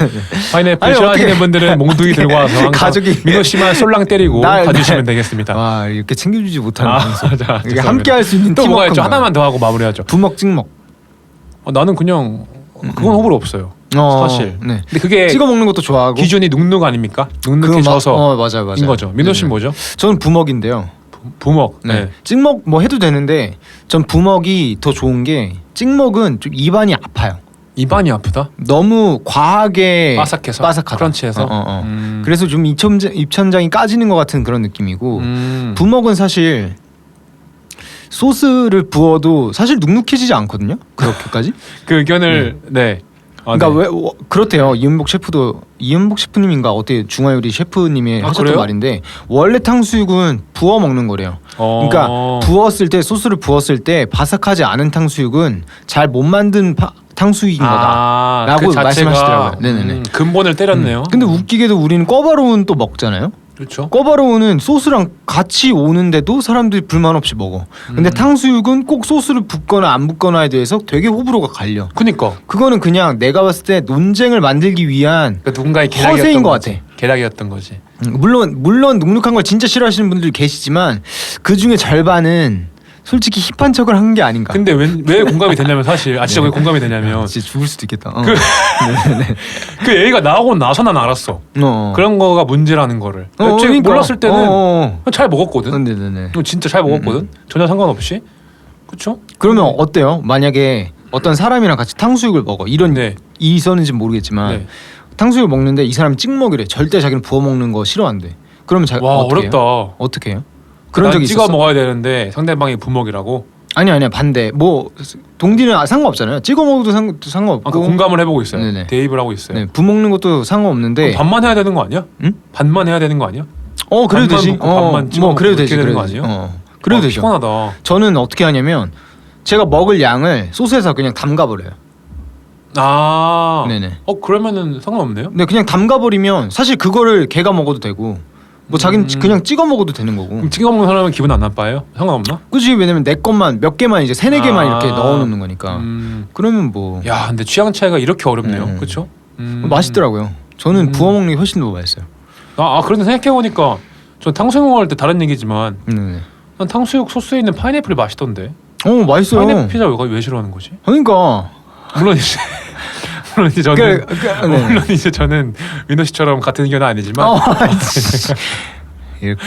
파인애플 아니, 싫어하시는 어떻게- 분들은 몽둥이 들고 와서 항상 가족이- 민호 씨만 솔랑 때리고 가주시면 되겠습니다. 와 이렇게 챙겨주지 못하는 방송. 자, 이게 함께 할 수 있는 또 뭐가 있죠? 팀워크인가요? 하나만 더 하고 마무리하죠. 부먹 찍먹. 나는 그냥 그건 호불호 없어요. 사실. 네. 근데 그게 찍어 먹는 것도 좋아하고. 기준이 눅눅 아닙니까? 그거 눅눅해져서 맞아요. 인 거죠. 민호 씨는 네네. 뭐죠? 저는 부먹인데요. 부먹. 네. 네. 찍먹 뭐 해도 되는데 전 부먹이 더 좋은 게 찍먹은 좀 입안이 아파요. 입안이 아프다? 너무 과하게 바삭하다. 크런치해서. 그래서 좀 입천장이 까지는 것 같은 그런 느낌이고 부먹은 사실 소스를 부어도 사실 눅눅해지지 않거든요. 그렇게까지? 그 의견을 네. 그러니까 네. 왜 그렇대요. 이은복 셰프님인가 어때 중화요리 셰프님이 하셨던 그래요? 말인데 원래 탕수육은 부어 먹는 거래요. 그러니까 부었을 때 소스를 부었을 때 바삭하지 않은 탕수육은 잘 못 만든 탕수육인 거다라고 그 자체가, 말씀하시더라고요. 네네네. 근본을 때렸네요. 근데 웃기게도 우리는 꿔바로우는 또 먹잖아요. 그렇죠. 꿔바로우는 소스랑 같이 오는데도 사람들이 불만 없이 먹어. 근데 탕수육은 꼭 소스를 붓거나 안 붓거나에 대해서 되게 호불호가 갈려. 그니까. 그거는 그냥 내가 봤을 때 논쟁을 만들기 위한 그러니까 누군가의 허세인 계략이었던 것 거지. 같아. 계략이었던 거지. 물론 눅눅한 걸 진짜 싫어하시는 분들이 계시지만 그 중에 절반은 솔직히 힙한 척을 한 게 아닌가. 근데 왜 공감이 되냐면 사실 진짜 왜 공감이 되냐면 진짜 죽을 수도 있겠다. 그 얘기가 나오고 나서 난 알았어. 그런 거가 문제라는 거를. 그러니까. 몰랐을 때는 잘 먹었거든. 네네네. 진짜 잘 먹었거든. 전혀 상관없이. 그렇죠? 그러면 어때요? 만약에 어떤 사람이랑 같이 탕수육을 먹어. 이런 네. 일이 있었는지 모르겠지만 네. 탕수육을 먹는데 이 사람이 찍먹이래. 절대 자기는 부어 먹는 거 싫어한대. 그러면 와 어떻게 어렵다. 해요? 어떻게 해요? 그런 적이 찍어 있었어? 먹어야 되는데 상대방이 부먹이라고. 아니야 반대. 뭐 동디는 상관없잖아요. 찍어 먹어도 상관없고. 아까 공감을 해보고 있어요. 네네. 대입을 하고 있어요. 네, 부먹는 것도 상관없는데. 그럼 반만 해야 되는 거 아니야? 응? 반만 해야 되는 거 아니야? 그래도 반만 되지. 먹고 반만 찍어 뭐 그래도 먹고 되지. 이렇게 되는 그래도 거 되지. 아니에요? 그래도 되죠. 피곤하다. 저는 어떻게 하냐면 제가 먹을 양을 소스에서 그냥 담가버려요. 네네. 그러면은 상관없네요. 근데 그냥 담가버리면 사실 그거를 걔가 먹어도 되고 뭐 자기는 그냥 찍어 먹어도 되는 거고. 그럼 찍어 먹는 사람은 기분 안 나빠요? 상관없나? 그치. 왜냐면 내 것만 몇 개만 이제 3-4개만 이렇게 넣어놓는 거니까. 그러면 뭐 야, 근데 취향 차이가 이렇게 어렵네요. 그렇죠? 맛있더라고요. 저는 부어 먹는 게 훨씬 더 맛있어요. 그런데 생각해 보니까 저 탕수육 먹을 때 다른 얘기지만 네네. 난 탕수육 소스에 있는 파인애플이 맛있던데. 맛있어요. 파인애플 피자 왜 싫어하는 거지? 그러니까. 물론 이제 저는 네. 물론 이제 저는 민호 씨처럼 같은 의견은 아니지만 이렇게.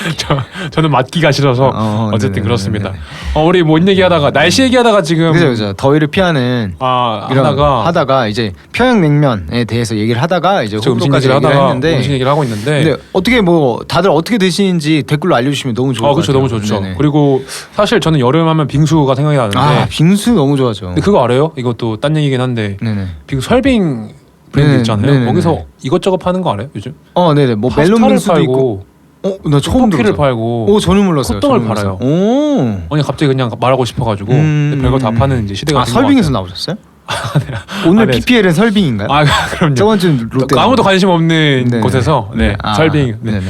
저는 맞기가 싫어서 어쨌든 네네네네. 그렇습니다. 우리 뭔 얘기하다가 날씨 얘기하다가 지금 그죠. 더위를 피하는 하다가 이제 평양냉면에 대해서 얘기를 하다가 이제 호불호까지 얘기를 했는데 음식 얘기를 하고 있는데 근데 어떻게 뭐 다들 어떻게 드시는지 댓글로 알려주시면 너무 좋을 것 그렇죠. 같아요. 너무 좋죠. 네네. 그리고 사실 저는 여름하면 빙수가 생각이 나는데 빙수 너무 좋아하죠. 근데 그거 알아요? 이것도 딴 얘기긴 한데 네네. 빙수 설빙 브랜드 네네. 있잖아요. 네네네. 거기서 이것저것 파는 거 알아요? 요즘? 네네. 뭐 멜론 파스타를 빙수도 있고. 팔고 나 처음 떡볶이를 들었어. 팔고 전혀 몰랐어요. 콧등을 전혀 몰랐어요. 팔아요. 아니 갑자기 그냥 말하고 싶어가지고 근데 별거 다 파는 이제 시대가 된 것 설빙에서 같아요. 나오셨어요? 오늘 네. PPL은 설빙인가요? 그럼요. 저번 주는 롯데. 아무도 관심 없는 네네. 곳에서 설빙. 네네.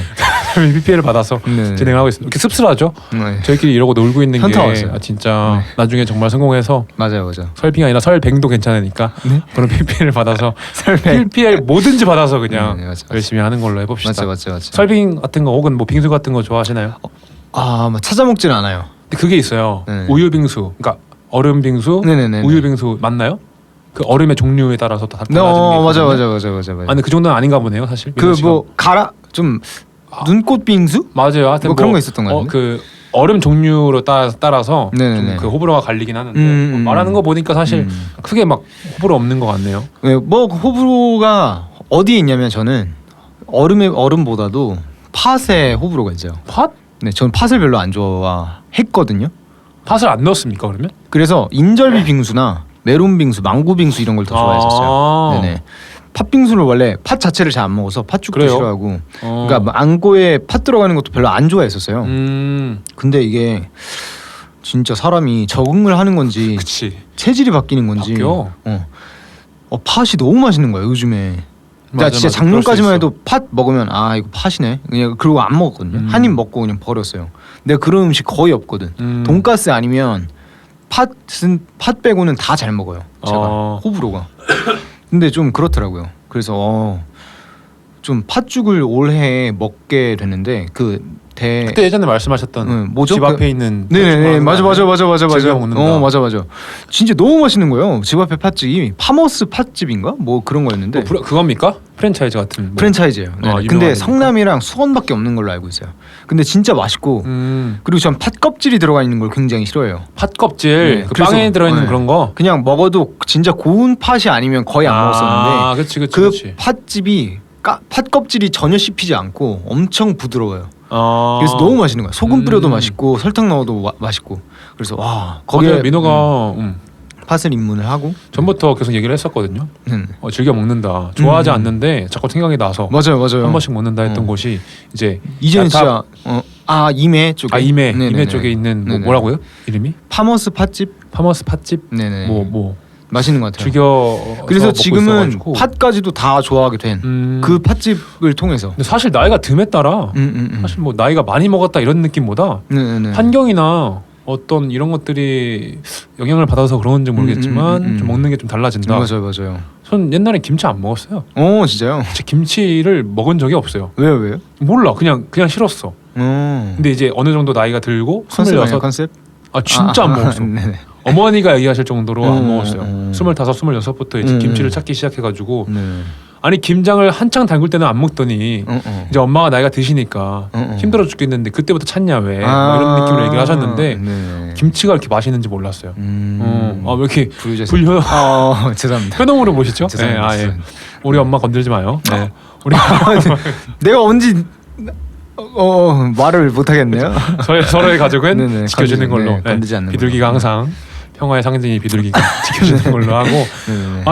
PPL을 받아서 네. 진행을 하고 있습니다. 이렇게 씁쓸하죠? 네. 저희끼리 이러고 놀고 있는 게 현타 왔어요. 진짜 네. 나중에 정말 성공해서 맞아요. 설빙이 아니라 설뱅도 괜찮으니까 네? 그런 PPL을 받아서 설빙. PPL 뭐든지 받아서 그냥 네, 맞아. 열심히 하는 걸로 해봅시다. 맞죠. 설빙 같은 거 혹은 뭐 빙수 같은 거 좋아하시나요? 뭐 찾아 먹지는 않아요. 근데 그게 있어요. 네. 우유 빙수, 그러니까 얼음 빙수, 네네네. 우유 빙수 맞나요? 그 얼음의 종류에 따라서 다 달라지는 게 맞아. 있거든요. 아니 그 정도는 아닌가 보네요, 사실. 그 뭐 갈아 좀 눈꽃 빙수? 맞아요. 하여튼 뭐 그런 거 있었던 거 같은데. 그 얼음 종류로 따라서 네네네. 좀 그 호불호가 갈리긴 하는데 음. 말하는 거 보니까 사실 크게 막 호불호 없는 것 같네요. 네, 뭐 호불호가 어디에 있냐면 저는 얼음보다도 팥에 호불호가 있어요. 팥? 네, 저는 팥을 별로 안 좋아했거든요. 팥을 안 넣었습니까 그러면? 그래서 인절미 빙수나 메론 빙수, 망고 빙수 이런 걸 더 좋아했었어요. 네네. 팥 빙수를 원래 팥 자체를 잘 안 먹어서 팥죽도 그래요? 싫어하고, 그러니까 망고에 팥 들어가는 것도 별로 안 좋아했었어요. 음. 근데 이게 진짜 사람이 적응을 하는 건지 그치. 체질이 바뀌는 건지 바뀌어. 팥이 너무 맛있는 거야 요즘에. 나 진짜 작년까지만 해도 팥 먹으면 이거 팥이네 그냥 그러고 안 먹었거든요. 한 입 먹고 그냥 버렸어요. 내가 그런 음식 거의 없거든. 돈가스 아니면 팥 빼고는 다 잘 먹어요. 제가 호불호가. 근데 좀 그렇더라고요. 그래서 좀 팥죽을 올해 먹게 됐는데 그때 예전에 말씀하셨던 뭐죠? 집 앞에 있는 네네네 맞아 즐겨 먹는다. 맞아 진짜 너무 맛있는 거예요. 집 앞에 팥집이 파머스 팥집인가 뭐 그런 거였는데 그겁니까? 프랜차이즈 같은 뭐. 프랜차이즈예요. 근데 성남이랑 수원밖에 없는 걸로 알고 있어요. 근데 진짜 맛있고 그리고 전 팥 껍질이 들어가 있는 걸 굉장히 싫어해요. 팥 껍질 그 그래서, 빵에 들어있는 그런 거 그냥 먹어도 진짜 고운 팥이 아니면 거의 안 먹었었는데 그치. 팥집이 팥 껍질이 전혀 씹히지 않고 엄청 부드러워요. 아. 그래서 너무 맛있는 거야. 소금 뿌려도 맛있고 설탕 넣어도 맛있고. 그래서 와 거기에 민호가 팥을 입문을 하고 전부터 계속 얘기를 했었거든요. 즐겨 먹는다. 좋아하지 않는데 자꾸 생각이 나서 맞아요. 한 번씩 먹는다 했던 곳이 이제 이제는 진짜 이메 쪽에 이메 쪽에 있는 뭐라고요? 이름이? 파머스 팥집. 네네. 뭐 맛있는 것 같아요. 즐겨. 그래서 지금은 팥까지도 다 좋아하게 된 그 팥집을 통해서. 근데 사실 나이가 듦에 따라 사실 뭐 나이가 많이 먹었다 이런 느낌보다 환경이나 어떤 이런 것들이 영향을 받아서 그런 건지 모르겠지만 좀 먹는 게 좀 달라진다. 맞아요. 전 옛날에 김치 안 먹었어요. 진짜요? 제 김치를 먹은 적이 없어요. 왜요? 몰라. 그냥 싫었어. 근데 이제 어느 정도 나이가 들고 26. 컨셉? 진짜 안 먹었어. 어머니가 얘기하실 정도로 안 먹었어요. 25, 26부터 이제 김치를 찾기 시작해가지고 아니 김장을 한창 담글 때는 안 먹더니 이제 엄마가 나이가 드시니까 힘들어 죽겠는데 그때부터 찾냐 왜 이런 느낌으로 얘기를 하셨는데 김치가 이렇게 맛있는지 몰랐어요. 왜 이렇게 불효? 죄송합니다. 효능으로 보시죠? 죄송합니다. 예. 우리 엄마 건들지 마요. 우리 내가 언제 말을 못 하겠네요. 서로의 가족은 지켜주는 걸로. 건들지 않는 비둘기가 항상 평화의 상징이 비둘기가 지켜주는 걸로 하고.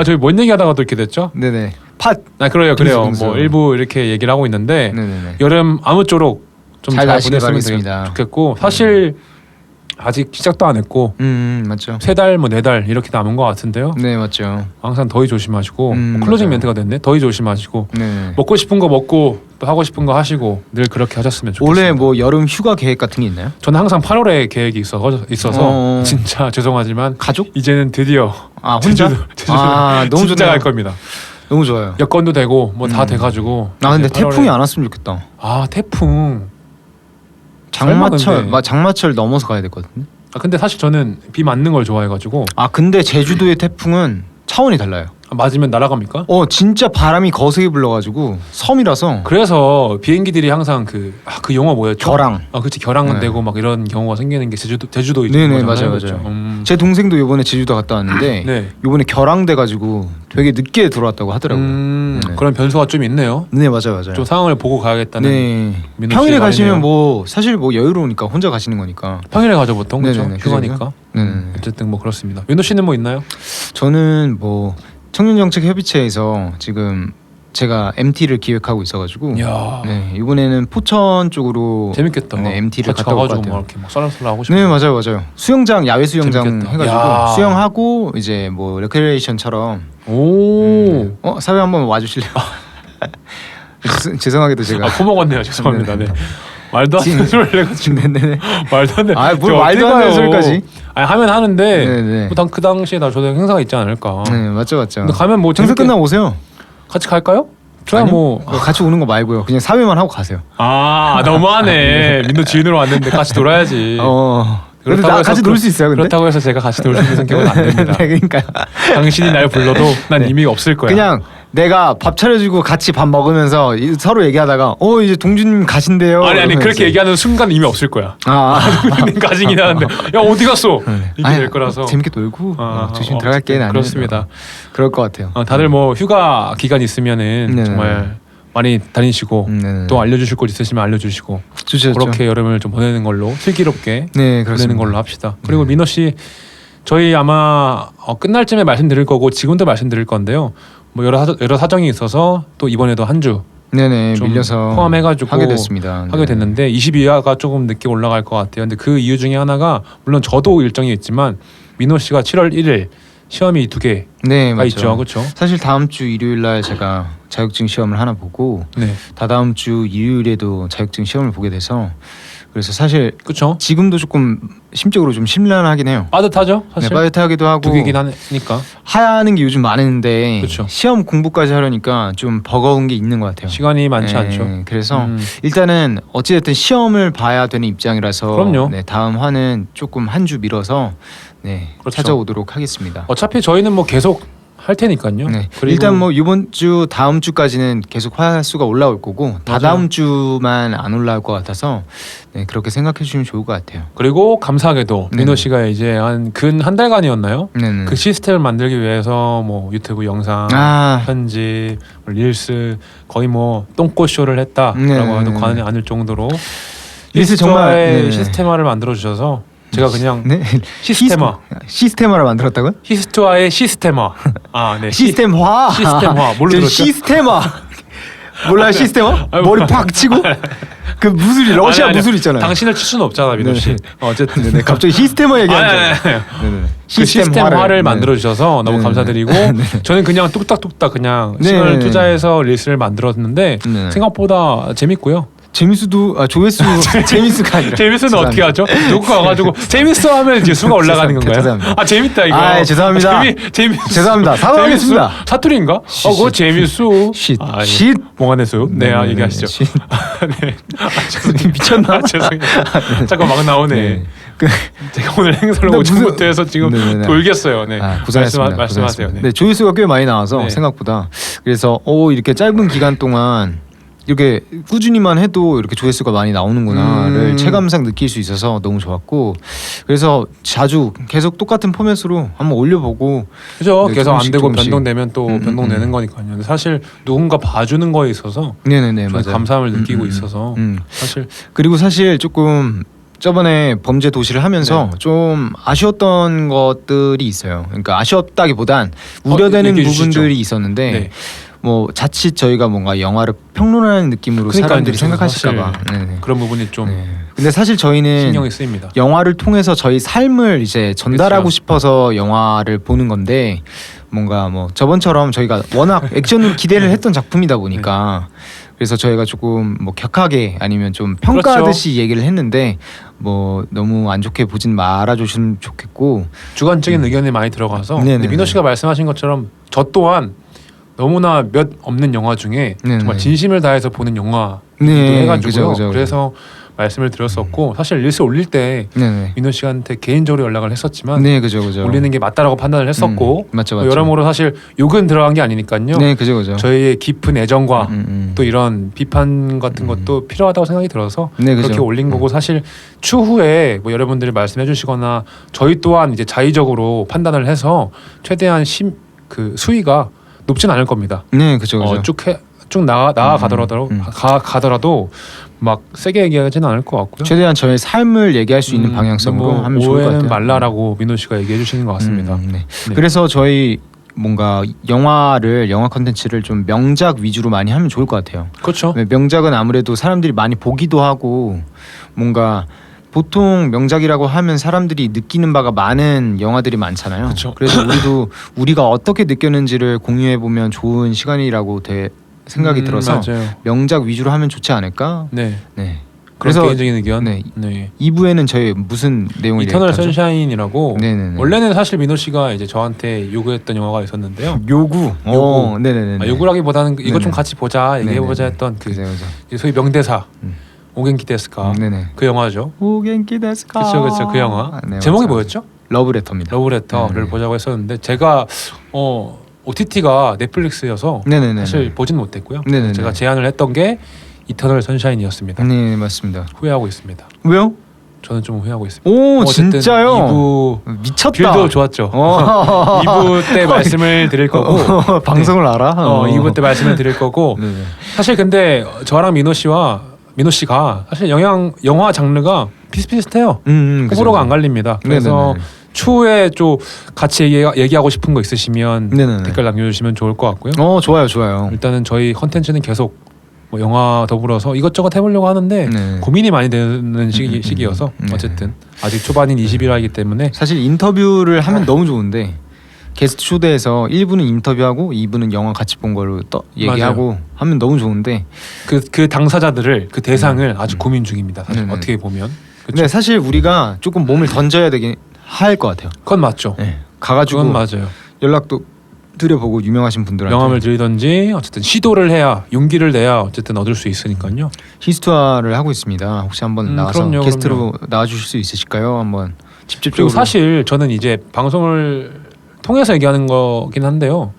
저희 뭔 얘기하다가 또 이렇게 됐죠? 네네. 팥. 그래요. 뭐 일부 이렇게 얘기를 하고 있는데 여름 아무쪼록 좀 잘 보냈으면 좋겠고 사실 아직 시작도 안 했고 맞죠. 3달 뭐 4달 이렇게 남은 것 같은데요. 네 맞죠. 항상 더위 조심하시고 클로징 멘트가 됐네. 더위 조심하시고 먹고 싶은 거 먹고 또 하고 싶은 거 하시고 늘 그렇게 하셨으면 좋겠습니다. 올해 뭐 여름 휴가 계획 같은 게 있나요? 저는 항상 8월에 계획이 있어서 진짜 죄송하지만 가족? 이제는 드디어 혼자? 제주도 너무 진짜 갈 겁니다. 너무 좋아요. 여건도 되고 뭐 다 돼가지고. 근데 태풍이 안 왔으면 좋겠다. 태풍. 장마철 넘어서 가야 되거든요. 근데 사실 저는 비 맞는 걸 좋아해가지고. 근데 제주도의 태풍은 차원이 달라요. 맞으면 날아갑니까? 진짜 바람이 거세게 불러가지고 섬이라서. 그래서 비행기들이 항상 그 영화 뭐였죠? 결항. 그렇지 결항은 되고 막 이런 경우가 생기는 게 제주도 네네 맞아요. 제 동생도 이번에 제주도 갔다 왔는데 이번에 결항돼가지고 되게 늦게 들어왔다고 하더라고요. 그런 변수가 좀 있네요. 네 맞아요. 좀 상황을 보고 가야겠다는. 평일에 가시면 뭐 사실 뭐 여유로우니까 혼자 가시는 거니까. 평일에 가죠 보통. 그렇죠. 휴가니까. 어쨌든 뭐 그렇습니다. 민호 씨는 뭐 있나요? 저는 뭐 청년정책협의체에서 지금 제가 MT를 기획하고 있어가지고 이번에는 포천 쪽으로 재밌겠다. MT를 갔다 올 것 같아요. 막 이렇게 막 썰렁썰렁 하고 싶어요. 네 맞아요. 수영장 야외 수영장 재밌겠다. 해가지고 수영하고 이제 뭐 레크레이션처럼. 사회 한번 와주실래요? 죄송하게도 제가 코 먹었네요. 죄송합니다. 네. 네네. 말도 안 되는 소리를 해가지고. 네네. 말도 안 돼. 뭘 말도 안 되는 소리까지? 아니 하면 하는데 네네. 뭐 그 당시에 나 저도 행사가 있지 않을까. 네 맞죠. 근데 가면 뭐 행사 재밌게 끝나고 오세요. 같이 갈까요? 저야 아니요. 뭐 같이 오는 거 말고요. 그냥 사회만 하고 가세요. 너무하네. 민노 지인으로 왔는데 같이 놀아야지. 근데 그렇다고 같이 해서 놀 수 있어요. 근데 그렇다고 해서 제가 같이 놀 수 있는 성격은 안 됩니다. 네, 그러니까요. 당신이 날 불러도 난 네. 의미가 없을 거야. 그냥 내가 밥 차려주고 같이 밥 먹으면서 서로 얘기하다가 이제 동준님 가신대요. 아니 이러면서. 그렇게 얘기하는 순간 의미 없을 거야. 동준님 가지긴 하는데 야 어디 갔어? 이게 될 거라서 재밌게 놀고 조심 들어갈게. 나는. 그렇습니다. 그럴 것 같아요. 다들 뭐 휴가 기간 있으면은 네네. 정말 많이 다니시고 네네. 또 알려주실 곳 있으시면 알려주시고 좋죠. 그렇게 여름을 좀 보내는 걸로 슬기롭게 네 보내는 그렇습니다. 걸로 합시다. 그리고 민호 씨 저희 아마 끝날 쯤에 말씀드릴 거고 지금도 말씀드릴 건데요. 뭐 여러 사정이 있어서 또 이번에도 한 주 네네 좀 밀려서 포함해가지고 하게 됐습니다. 하게 됐는데 22화가 조금 늦게 올라갈 것 같아요. 근데 그 이유 중에 하나가 물론 저도 일정이 있지만 민호 씨가 7월 1일 시험이 2개가 네 맞죠. 있죠, 그렇죠? 사실 다음 주 일요일 날 제가 자격증 시험을 하나 보고 네, 다다음 주 일요일에도 자격증 시험을 보게 돼서 그래서 사실 그렇죠. 지금도 조금 심적으로 좀 심란하긴 해요. 빠듯하죠, 사실. 네, 빠듯하기도 하고 두 개긴 하니까 하는 게 요즘 많은데 그쵸. 시험 공부까지 하려니까 좀 버거운 게 있는 것 같아요. 시간이 많지 네, 않죠. 그래서 일단은 어찌됐든 시험을 봐야 되는 입장이라서 그럼요. 네, 다음 화는 조금 한 주 미뤄서 네, 그렇죠. 찾아오도록 하겠습니다. 어차피 저희는 뭐 계속 할 테니까요. 네. 그리고 일단 뭐 이번 주 다음 주까지는 계속 화수가 올라올 거고 다다음 주만 안 올라올 것 같아서 네, 그렇게 생각해 주시면 좋을 것 같아요. 그리고 감사하게도 네네. 민호 씨가 이제 한 달간이었나요? 네네. 그 시스템을 만들기 위해서 뭐 유튜브 영상, 편집, 릴스 거의 뭐 똥꼬 쇼를 했다라고 네네네. 해도 과언이 아닐 정도로 릴스 정말 릴스와의 네. 시스템화를 만들어 주셔서 제가 그냥 네. 시스템화, 시스템화를 만들었다고요? 히스트와의 시스템화. 네. 시스템화. 시스템화. 뭘로 저 들었죠? 시스템화. 몰라요 시스템화? 아유, 머리 팍 치고 그 무술 러시아 아니, 무술 있잖아요. 당신을 칠 수는 없잖아, 민호 씨. 네네. 어쨌든 네네. 갑자기 시스템화 얘기하는 줄. 네네. 그 시스템화를 만들어 주셔서 너무 네네. 감사드리고 저는 그냥 뚝딱뚝딱 그냥 네네. 시간을 투자해서 릴스를 만들었는데 네네. 생각보다 재밌고요. 재밌어도 조회수 재밌수가 아니라 재밌어는 어떻게 하죠? 누구 가가지고 재밌어 하면 이제 수가 올라가는 건가요? 죄송합니다. 재밌다 이거. 죄송합니다. 죄송합니다. 사과하겠습니다. 사투리인가? 그거 재밌어. 쉿. 쉿. 몽환의 네, 네네네. 얘기하시죠. 쉿. 네. 죄송해요. 미쳤나? 죄송해요. 잠깐 막 나오네. 네. 제가 오늘 행사를 근데 오전부터 해서 지금 네네네. 돌겠어요. 네. 고생하셨습니다. 말씀하세요. 네. 네, 조회수가 꽤 많이 나와서 네. 생각보다 그래서 이렇게 짧은 기간 동안 이렇게 꾸준히만 해도 이렇게 조회수가 많이 나오는구나를 체감상 느낄 수 있어서 너무 좋았고 그래서 자주 계속 똑같은 포맷으로 한번 올려보고 그죠. 네, 계속 안 조금씩, 되고 조금씩. 변동되면 또 변동되는 거니까요. 근데 사실 누군가 봐주는 거에 있어서 네네네 좀 맞아요. 감사함을 느끼고 있어서 사실 그리고 사실 조금 저번에 범죄 도시를 하면서 네. 좀 아쉬웠던 것들이 있어요. 그러니까 아쉬웠다기보단 우려되는 얘기해 주시죠. 부분들이 있었는데 네. 뭐 자칫 저희가 뭔가 영화를 평론하는 느낌으로 그러니까 사람들이 이제 저도 생각하실까봐. 사실 그런 부분이 좀 근데 사실 저희는 신경이 쓰입니다. 영화를 통해서 저희 삶을 이제 전달하고 그렇죠. 싶어서 영화를 보는 건데 뭔가 뭐 저번처럼 저희가 워낙 액션으로 기대를 했던 작품이다 보니까 그래서 저희가 조금 뭐 격하게 아니면 좀 평가하듯이 그렇죠. 얘기를 했는데 뭐 너무 안 좋게 보진 말아주시면 좋겠고 주관적인 의견이 많이 들어가서 네네네. 근데 민호 씨가 말씀하신 것처럼 저 또한 너무나 몇 없는 영화 중에 네네. 정말 진심을 다해서 보는 영화이기도 네, 해가지고요. 그죠. 그래서 말씀을 드렸었고 사실 릴스 올릴 때 네네. 민호 씨한테 개인적으로 연락을 했었지만 네 그죠. 올리는 게 맞다라고 판단을 했었고 맞죠, 뭐 맞죠. 여러모로 사실 욕은 들어간 게 아니니까요. 네 그죠. 저희의 깊은 애정과 또 이런 비판 같은 것도 필요하다고 생각이 들어서 네, 그죠. 그렇게 올린 거고 사실 추후에 뭐 여러분들이 말씀해 주시거나 저희 또한 이제 자의적으로 판단을 해서 최대한 그 수위가 높진 않을 겁니다. 네 그죠. 쭉 나아가더라도 가더라도 막 세게 얘기하지는 않을 것 같고요. 최대한 저의 삶을 얘기할 수 있는 방향성으로 뭐 하면 좋을 것 오해는 같아요. 말라라고 민호 씨가 얘기해 주시는 것 같습니다. 네. 네. 그래서 저희 뭔가 영화 컨텐츠를 좀 명작 위주로 많이 하면 좋을 것 같아요. 그렇죠. 네, 명작은 아무래도 사람들이 많이 보기도 하고 뭔가 보통 명작이라고 하면 사람들이 느끼는 바가 많은 영화들이 많잖아요. 그쵸. 그래서 우리가 어떻게 느꼈는지를 공유해 보면 좋은 시간이라고 생각이 들어서 맞아요. 명작 위주로 하면 좋지 않을까. 네. 네. 그런 그래서 개인적인 의견. 네. 네. 2부에는 저희 무슨 내용이 이터널 될까요? 선샤인이라고 네네네. 원래는 사실 민호 씨가 이제 저한테 요구했던 영화가 있었는데요. 요구. 네네네. 요구라기보다는 이거 좀 네네. 같이 보자 얘기해보자 네네네. 했던 그 그죠. 이제 소위 명대사 오겐키 데스까 네네. 그 영화죠. 오겐키 데스까. 그렇죠 그 영화. 네, 제목이 맞아요. 뭐였죠? 러브레터입니다. 러브레터를 네네. 보자고 했었는데 제가 OTT가 넷플릭스여서 네네네. 사실 보진 못했고요. 네네네. 제가 제안을 했던 게 이터널 선샤인이었습니다. 네 맞습니다. 후회하고 있습니다. 왜요? 저는 좀 후회하고 있습니다. 오 어쨌든 진짜요? 2부 미쳤다. 빌도 좋았죠. 2부 때 말씀을 드릴 거고 방송을 알아? 2부 때 말씀을 드릴 거고 네네. 사실 근데 저랑 민호 씨가 사실 영화 장르가 비슷비슷해요. 호불호가 안 갈립니다. 그래서 네네네. 추후에 좀 같이 얘기하고 싶은 거 있으시면 네네네. 댓글 남겨주시면 좋을 것 같고요. 좋아요. 일단은 저희 컨텐츠는 계속 뭐 영화 더불어서 이것저것 해보려고 하는데 네. 고민이 많이 되는 시기여서 어쨌든 아직 초반인 20일화이기 때문에 사실 인터뷰를 하면 너무 좋은데 게스트 초대해서 1부는 인터뷰하고 2부는 영화 같이 본 걸로 얘기하고 하면 너무 좋은데 그 당사자들을 그 대상을 아주 고민 중입니다. 사실 네네. 어떻게 보면. 그쵸? 근데 사실 우리가 조금 몸을 던져야 되긴 할 것 같아요. 그건 맞죠. 네. 가가지고 그건 맞아요. 연락도 드려보고 유명하신 분들한테 명함을 드리든지 어쨌든 시도를 해야 용기를 내야 어쨌든 얻을 수 있으니까요. 히스투아를 하고 있습니다. 혹시 한번 나와서 그럼요, 게스트로 나와주실 수 있으실까요? 한번 그리고 직접적으로. 사실 저는 이제 방송을 통해서 얘기하는 거긴 한데요.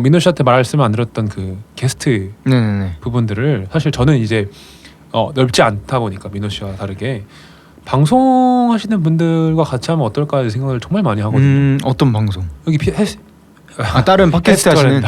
민호 씨한테 말씀을 안 드렸던 그 게스트 네네네. 부분들을 사실 저는 이제 넓지 않다 보니까 민호 씨와 다르게 방송하시는 분들과 같이 하면 어떨까 생각을 정말 많이 하거든요. 어떤 방송? 여기 다른 팟캐스트 하시는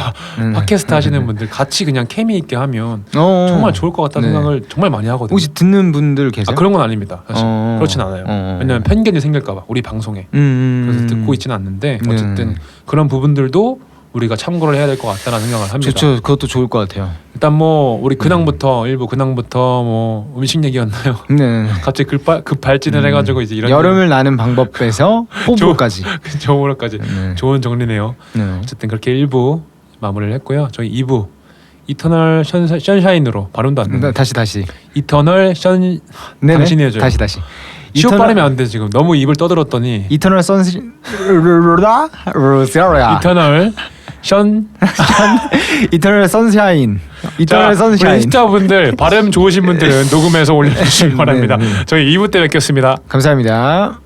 팟캐스트 하시는 분들 같이 그냥 케미 있게 하면 정말 정말 좋을 것 같다는 네. 생각을 정말 많이 하거든요. 혹시 듣는 분들 계세요? 그런 건 아닙니다. 사실 그렇진 않아요. 왜냐하면 편견이 생길까봐 우리 방송에 그래서 듣고 있지는 않는데 어쨌든 그런 부분들도 우리가 참고를 해야 될 것 같다는 생각을 합니다. 좋죠. 그것도 좋을 것 같아요. 일단 뭐 우리 근황부터 일부 근황부터 뭐 음식 얘기였나요? 네. 갑자기 급 발진을 해가지고 이제 이런 여름을 나는 방법에서 호불호까지. 저우로까지 네. 좋은 정리네요. 네. 어쨌든 그렇게 1부 마무리를 했고요. 저희 2부 이터널 선샤인으로 발음도 안 되네. 다시. 이터널 네네. 당신이 해줘요. 다시. 시옷 발음이 안 돼 지금. 너무 입을 떠들었더니 이터널 선시 이터널 선샤인. 이터널 자, 우리 선샤인. 시청자분들 발음 좋으신 분들은 녹음해서 올려주시기 바랍니다. 네. 저희 2부 때 뵙겠습니다. 감사합니다.